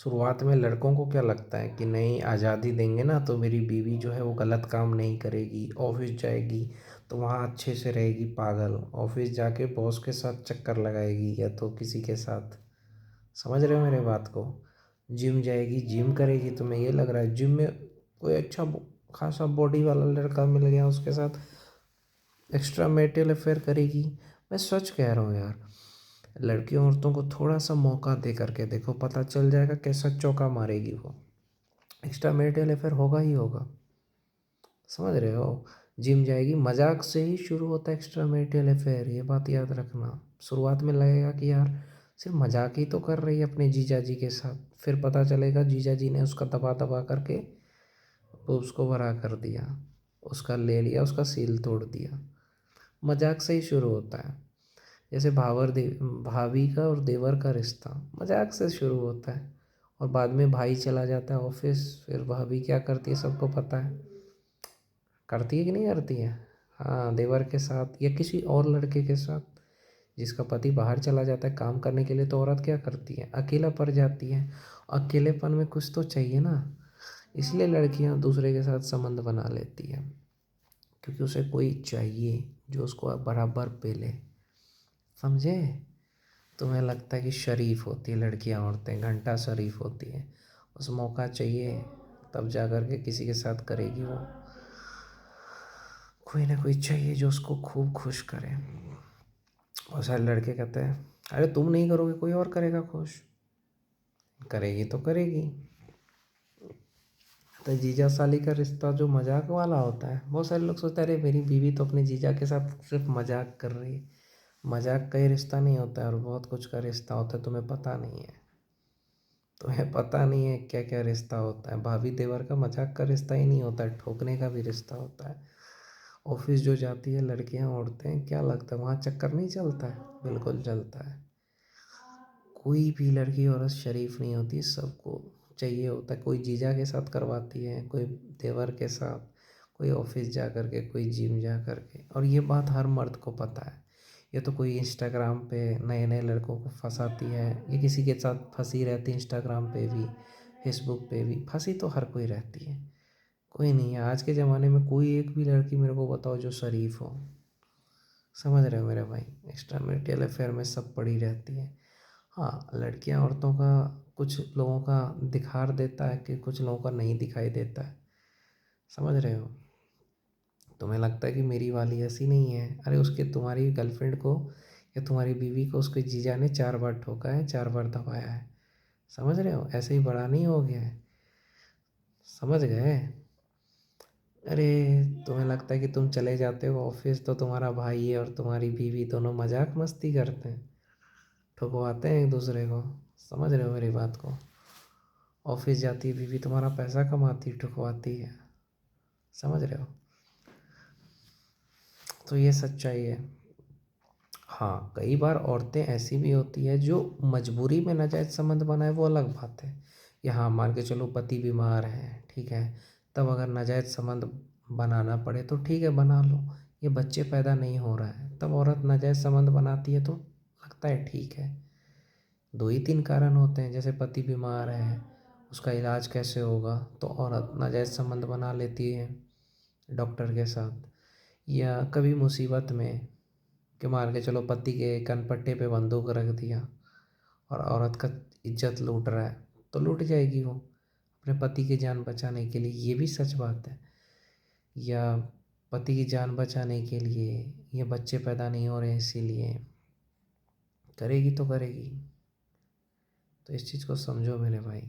शुरुआत में लड़कों को क्या लगता है कि नहीं, आज़ादी देंगे ना तो मेरी बीवी जो है वो गलत काम नहीं करेगी, ऑफिस जाएगी तो वहाँ अच्छे से रहेगी। पागल, ऑफिस जाके बॉस के साथ चक्कर लगाएगी या तो किसी के साथ। समझ रहे हो मेरे बात को? जिम जाएगी, जिम करेगी, तुम्हें ये लग रहा है जिम में कोई अच्छा खासा बॉडी वाला लड़का मिल गया उसके साथ एक्स्ट्रा मैरिटल अफेयर करेगी? मैं सच कह रहा हूँ यार, लड़कियों औरतों को थोड़ा सा मौका दे करके देखो, पता चल जाएगा कैसा चौका मारेगी वो। एक्स्ट्रा मैरिटल अफेयर होगा ही होगा। समझ रहे हो? जिम जाएगी, मजाक से ही शुरू होता है एक्स्ट्रा मैरिटल अफेयर, ये बात याद रखना। शुरुआत में लगेगा कि यार सिर्फ मजाक ही तो कर रही है अपने जीजा जी के साथ, फिर पता चलेगा जीजा जी ने उसका दबा दबा करके वो उसको बड़ा कर दिया, उसका ले लिया, उसका सील तोड़ दिया। मजाक से ही शुरू होता है। जैसे भाभी का और देवर का रिश्ता मजाक से शुरू होता है और बाद में भाई चला जाता है ऑफिस, फिर भाभी क्या करती है सबको पता है। करती है कि नहीं करती है? हाँ, देवर के साथ या किसी और लड़के के साथ। जिसका पति बाहर चला जाता है काम करने के लिए तो औरत क्या करती है, अकेला पड़ जाती है। अकेलेपन में कुछ तो चाहिए ना, इसलिए लड़कियां दूसरे के साथ संबंध बना लेती है, क्योंकि उसे कोई चाहिए जो उसको बराबर पेले। समझे? तुम्हें लगता है कि शरीफ होती है लड़कियां, औरतें घंटा शरीफ होती है, उस मौका चाहिए तब जा कर के किसी के साथ करेगी वो। कोई ना कोई चाहिए जो उसको खूब खुश करे। बहुत सारे लड़के कहते हैं अरे तुम नहीं करोगे कोई और करेगा खुश। करेगी तो करेगी। तो जीजा साली का रिश्ता जो मजाक वाला होता है, बहुत सारे लोग सोचते हैं अरे मेरी बीवी तो अपने जीजा के साथ सिर्फ मजाक कर रही है। मजाक का ही रिश्ता नहीं होता है और बहुत कुछ का रिश्ता होता है, तुम्हें पता नहीं है। तुम्हें पता नहीं है क्या क्या रिश्ता होता है। भाभी देवर का मजाक का रिश्ता ही नहीं होता है, ठोकने का भी रिश्ता होता है। ऑफिस जो जाती है लड़कियां औरतें, क्या लगता है वहाँ चक्कर नहीं चलता है? बिल्कुल चलता है। कोई भी लड़की औरत शरीफ नहीं होती, सबको चाहिए होता है। कोई जीजा के साथ करवाती है, कोई देवर के साथ, कोई ऑफिस जा कर के, कोई जिम जा कर के। और ये बात हर मर्द को पता है। ये तो कोई इंस्टाग्राम पे नए नए लड़कों को फंसाती है, ये किसी के साथ फंसी रहती है, इंस्टाग्राम पे भी फेसबुक पे भी फंसी तो हर कोई रहती है। कोई नहीं है आज के ज़माने में, कोई एक भी लड़की मेरे को बताओ जो शरीफ हो। समझ रहे हो मेरे भाई? एक्स्ट्रा मैरिटल अफेयर में सब पड़ी रहती है। हाँ, लड़कियां औरतों का कुछ लोगों का दिखार देता है कि कुछ लोगों का नहीं दिखाई देता है। समझ रहे हो? तुम्हें लगता है कि मेरी वाली ऐसी नहीं है, अरे उसके तुम्हारी गर्लफ्रेंड को या तुम्हारी बीवी को उसके जीजा ने 4 बार ठोका है, 4 बार दबाया है। समझ रहे हो? ऐसे ही बड़ा नहीं हो गया है। समझ गए? अरे तुम्हें लगता है कि तुम चले जाते हो ऑफिस तो तुम्हारा भाई है और तुम्हारी बीवी दोनों मजाक मस्ती करते हैं, ठुकवाते हैं एक दूसरे को। समझ रहे हो मेरी बात को? ऑफिस जाती है बीवी तुम्हारा, पैसा कमाती, ठुकवाती है। समझ रहे हो? तो ये सच्चाई है। हाँ, कई बार औरतें ऐसी भी होती है जो मजबूरी में नाजायज़ संबंध बनाए, वो अलग बात है। या हाँ, मान के चलो पति बीमार है, ठीक है, तब अगर नाजायज़ संबंध बनाना पड़े तो ठीक है बना लो। ये बच्चे पैदा नहीं हो रहा है तब औरत नाजायज़ संबंध बनाती है तो लगता है ठीक है। 2 ही 3 कारण होते हैं, जैसे पति बीमार है, उसका इलाज कैसे होगा, तो औरत नाजायज़ संबंध बना लेती है डॉक्टर के साथ। या कभी मुसीबत में, कि मान के चलो पति के कनपट्टे पे बंदूक रख दिया और औरत का इज्जत लूट रहा है, तो लूट जाएगी वो अपने पति की जान बचाने के लिए, ये भी सच बात है। या पति की जान बचाने के लिए, ये बच्चे पैदा नहीं हो रहे हैं इसीलिए करेगी तो करेगी। तो इस चीज़ को समझो मेरे भाई।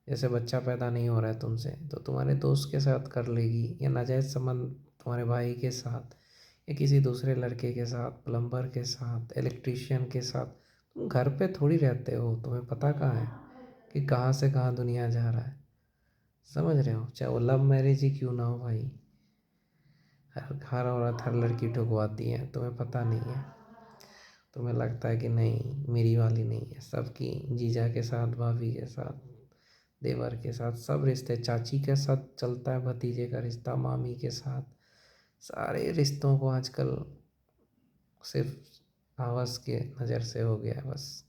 जैसे बच्चा पैदा नहीं हो रहा है तुमसे तो तुम्हारे दोस्त के साथ कर लेगी, या नाजायज़ संबंध तुम्हारे भाई के साथ या किसी दूसरे लड़के के साथ, प्लम्बर के साथ, इलेक्ट्रीशियन के साथ। तुम घर पे थोड़ी रहते हो, तुम्हें पता कहाँ है कि कहाँ से कहाँ दुनिया जा रहा है। समझ रहे हो? चाहे वो लव मैरिज ही क्यों ना हो भाई, हर औरत हर लड़की ठुकवाती है, तुम्हें पता नहीं है। तुम्हें लगता है कि नहीं मेरी वाली नहीं है, सबकी जीजा के साथ, भाभी के साथ, देवर के साथ, सब रिश्ते, चाची के साथ चलता है भतीजे का रिश्ता, मामी के साथ। सारे रिश्तों को आजकल सिर्फ हवस के नज़र से हो गया है बस।